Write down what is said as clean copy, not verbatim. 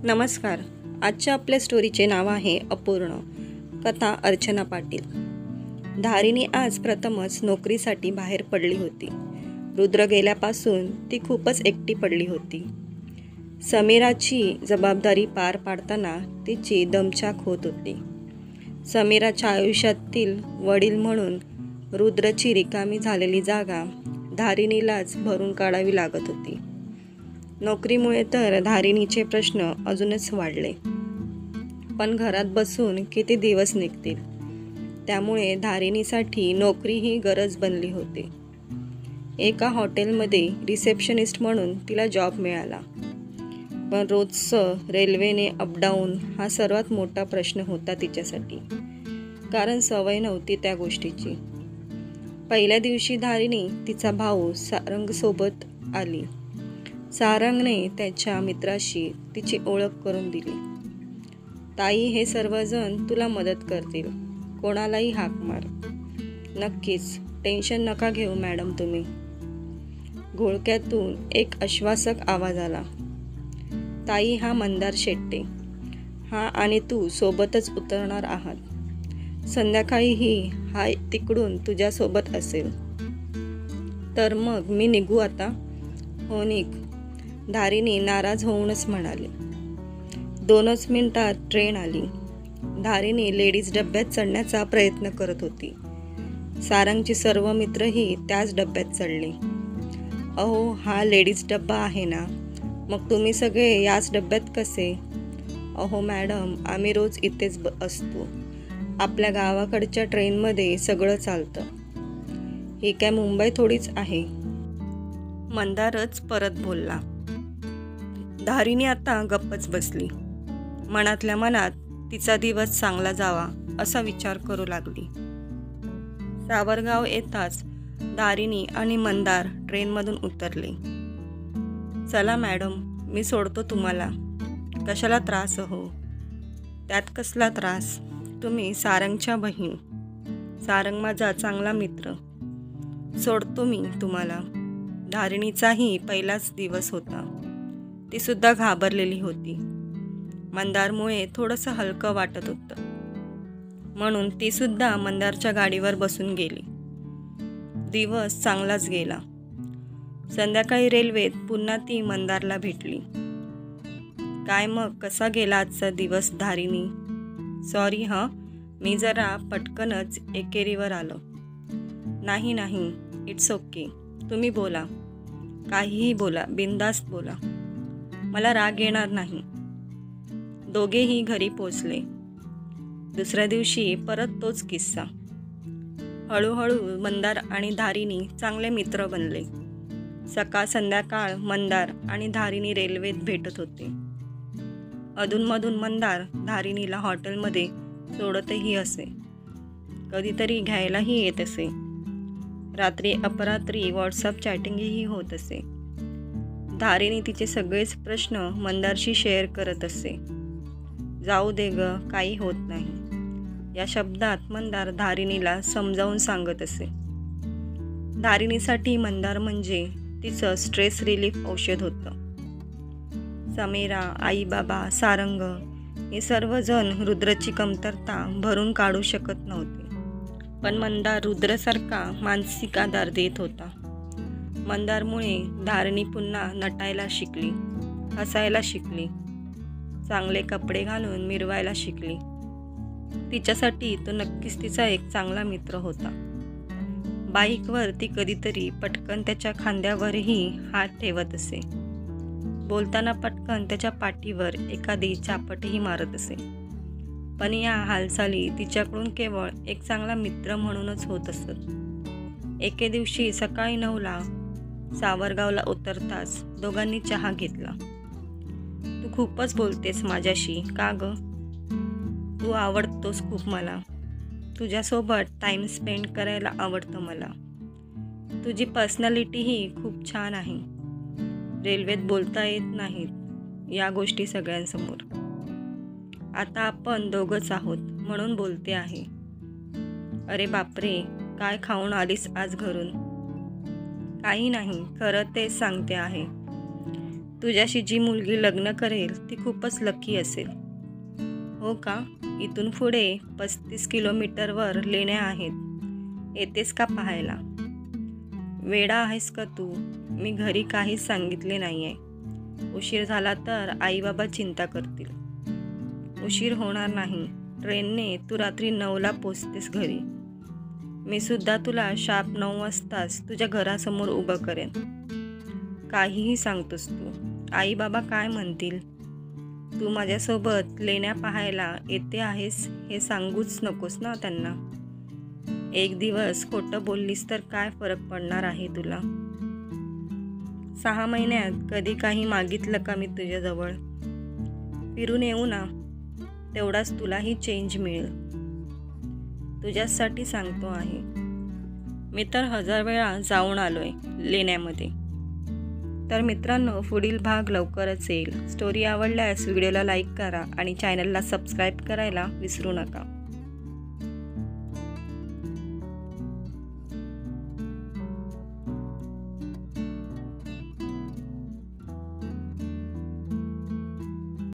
नमस्कार. आजच्या आपल्या स्टोरीचे नाव आहे अपूर्ण. कथा अर्चना पाटील. धारिणी आज प्रथमच नोकरीसाठी बाहेर पडली होती. रुद्र गेल्यापासून ती खूपच एकटी पडली होती. समीराची जबाबदारी पार पाडताना तिची दमछाक होत होती. समीराच्या आयुष्यातील वडील म्हणून रुद्रची रिकामी झालेली जागा धारिणीलाच भरून काढावी लागत होती. नोकरीमुळे तर धारिणीचे प्रश्न अजूनच वाढले. पण घरात बसून किती दिवस निघतील, त्यामुळे धारिणीसाठी नोकरी ही गरज बनली होती. एका हॉटेलमध्ये रिसेप्शनिस्ट म्हणून तिला जॉब मिळाला. पण रोजचं रेल्वेने अपडाऊन हा सर्वात मोठा प्रश्न होता तिच्यासाठी, कारण सवय नव्हती त्या गोष्टीची. पहिल्या दिवशी धारिणी तिचा भाऊ सारंगसोबत आली. सारंगने त्याच्या मित्राशी तिची ओळख करून दिली. ताई, हे सर्वजण तुला मदत करतील, कोणालाही हाक मार. नक्कीच, टेन्शन नका घेऊ मॅडम तुम्ही. घोळक्यातून एक आश्वासक आवाज आला. ताई, हा मंदार शेट्टे. हा आणि तू सोबतच उतरणार आहात. संध्याकाळीही हा तिकडून तुझ्यासोबत असेल. तर मग मी निघू आता? हो निघ, धारिणी नाराज होऊनच म्हणाली. 2च मिनिटात ट्रेन आली. धारिणी लेडीज डब्यात चढण्याचा प्रयत्न करत होती. सारंगचे सर्व मित्रही त्याच डब्यात चढले. अहो, हा लेडीज डब्बा आहे ना, मग तुम्ही सगळे याच डब्यात कसे? अहो मॅडम, आम्ही रोज इथेच असतो. आपल्या गावाकडच्या ट्रेनमध्ये सगळं चालतं. ही काय मुंबई थोडीच आहे. मंदारच परत बोलला. धारिणी आता गप्पच बसली. मनातल्या मनात तिचा दिवस चांगला जावा असा विचार करू लागली. सावरगाव येताच धारिणी आणि मंदार ट्रेनमधून उतरले. चला मॅडम, मी सोडतो तुम्हाला. कशाला त्रास हो? त्यात कसला त्रास? तुम्ही सारंगच्या बहीण. सारंग माझा चांगला मित्र. सोडतो मी तुम्हाला. धारिणीचाही पहिलाच दिवस होता. ती सुद्धा घाबरलेली होती. मंदारमुळे थोडंसं हलकं वाटत होतं, म्हणून ती सुद्धा मंदारच्या गाडीवर बसून गेली. दिवस चांगलाच गेला. संध्याकाळी रेल्वेत पुन्हा ती मंदारला भेटली. काय मग, कसा गेला आजचा दिवस धारिणी? सॉरी मी जरा पटकनच एकेरीवर आलो. नाही, इट्स ओके. तुम्ही बोला, काहीही बोला, बिनधास्त बोला. मला राग येणार नाही. दोघेही घरी पोचले. दुसऱ्या दिवशी परत तोच किस्सा. हळूहळू मंदार आणि धारिणी चांगले मित्र बनले. सकाळ संध्याकाळ मंदार आणि धारिणी रेल्वेत भेटत होते. अधूनमधून मंदार धारिणीला हॉटेलमध्ये सोडतही असे. कधीतरी घ्यायलाही येत असे. रात्री अपरात्री व्हॉट्सअप चॅटिंगही होत असे. धारिणी तिचे सगळेच प्रश्न मंदारशी शेअर करत असे. जाऊ दे ग, काही होत नाही, या शब्दात मंदार धारिणीला समजावून सांगत असे. धारिणीसाठी मंदार म्हणजे तिचं स्ट्रेस रिलीफ औषध होतं. समीरा, आई बाबा, सारंग हे सर्वजण रुद्रची कमतरता भरून काढू शकत नव्हते. पण मंदार रुद्रसारखा मानसिक आधार देत होता. मंदारमुळे धारिणी पुन्हा नटायला शिकली, हसायला शिकली, चांगले कपडे घालून मिरवायला शिकली. तिच्यासाठी तो नक्कीच तिचा एक चांगला मित्र होता. बाईकवर ती कधीतरी पटकन त्याच्या खांद्यावरही हात ठेवत असे. बोलताना पटकन त्याच्या पाठीवर एखादी चापटही मारत असे. पण या हालचाली तिच्याकडून केवळ एक चांगला मित्र म्हणूनच होत असत. एके दिवशी सकाळी 9ला सावरगावला उतरताच दोघांनी चहा घेतला. तू खूपच बोलतेस माझ्याशी का ग? तू आवडतोस खूप मला. तुझ्यासोबत टाईम स्पेंड करायला आवडतं मला. तुझी पर्सनॅलिटीही खूप छान आहे. रेल्वेत बोलता येत नाहीत या गोष्टी सगळ्यांसमोर. आता आपण दोघंच आहोत म्हणून बोलते आहे. अरे बापरे, काय खाऊन आलीस आज घरून? काही नाही, खरं तेच सांगते आहे. तुझ्याशी जी मुलगी लग्न करेल ती खूपच लकी असेल. हो का? इथून पुढे 35 किलोमीटरवर लेण्या आहेत. येतेस का पाहायला? वेडा आहेस का तू? मी घरी काहीच सांगितले नाही आहे. उशीर झाला तर आईबाबा चिंता करतील. उशीर होणार नाही. ट्रेनने तू रात्री 9ला पोचतेस घरी. मी सुद्धा तुला शार्प 9 वाजताच तुझ्या घरासमोर उभं करेन. काहीही सांगतोस तू. आई बाबा काय म्हणतील? तू माझ्यासोबत लेण्या पाहायला येते आहेस हे सांगूच नकोस ना त्यांना. एक दिवस खोटं बोललीस तर काय फरक पडणार आहे तुला? 6 महिन्यात कधी काही मागितलं का मी तुझ्याजवळ? फिरून येऊ ना, तेवढाच तुलाही चेंज मिळेल. तुझ्यासाठी सांगतो आहे. मी तर 1000 वेळा जाऊन आलोय लेण्यामध्ये. तर मित्रांनो, पुढील भाग लवकरच येईल. स्टोरी आवडल्यास व्हिडिओला लाईक करा आणि चॅनलला सबस्क्राईब करायला विसरू नका.